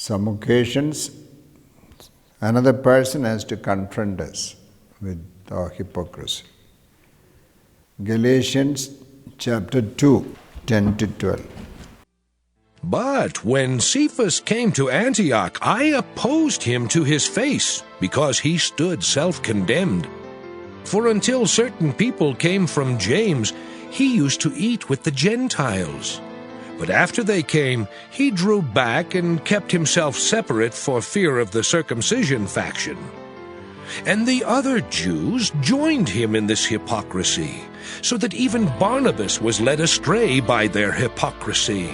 Some occasions, another person has to confront us with our hypocrisy. Galatians chapter 2, 10 to 12. But when Cephas came to Antioch, I opposed him to his face, because he stood self-condemned. For until certain people came from James, he used to eat with the Gentiles. But after they came, he drew back and kept himself separate for fear of the circumcision faction. And the other Jews joined him in this hypocrisy, so that even Barnabas was led astray by their hypocrisy.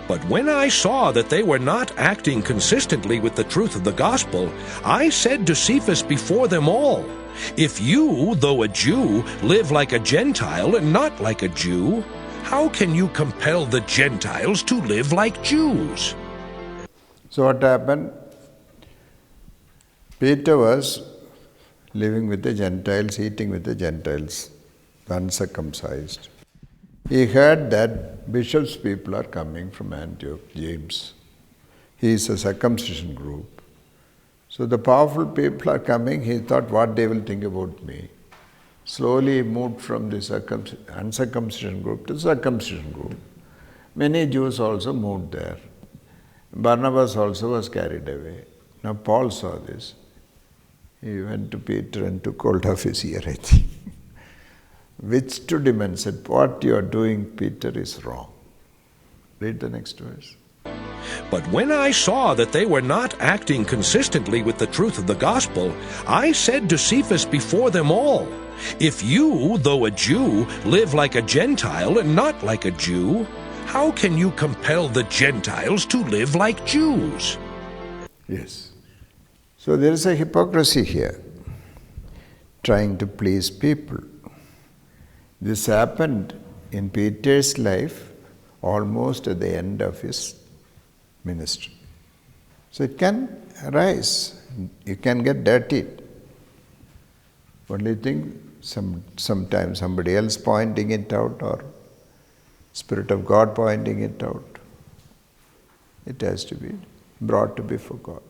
But when I saw that they were not acting consistently with the truth of the gospel, I said to Cephas before them all, "If you, though a Jew, live like a Gentile and not like a Jew, how can you compel the Gentiles to live like Jews?" So what happened? Peter was living with the Gentiles, eating with the Gentiles, the uncircumcised. He heard that Bishop's people are coming from Antioch, James. He is a circumcision group. So the powerful people are coming. He thought what they will think about me. Slowly he moved from the uncircumcision group to the circumcision group. Many Jews also moved there. Barnabas also was carried away. Now Paul saw this. He went to Peter and took hold of his ear, I think. Withstood him and said, "What you are doing, Peter, is wrong." Read the next verse. But when I saw that they were not acting consistently with the truth of the gospel, I said to Cephas before them all, "If you, though a Jew, live like a Gentile and not like a Jew, how can you compel the Gentiles to live like Jews?" Yes. So there is a hypocrisy here, trying to please people. This happened in Peter's life almost at the end of his ministry. So it can arise. You can get dirtied. Only thing, sometimes somebody else pointing it out or Spirit of God pointing it out. It has to be brought to before God.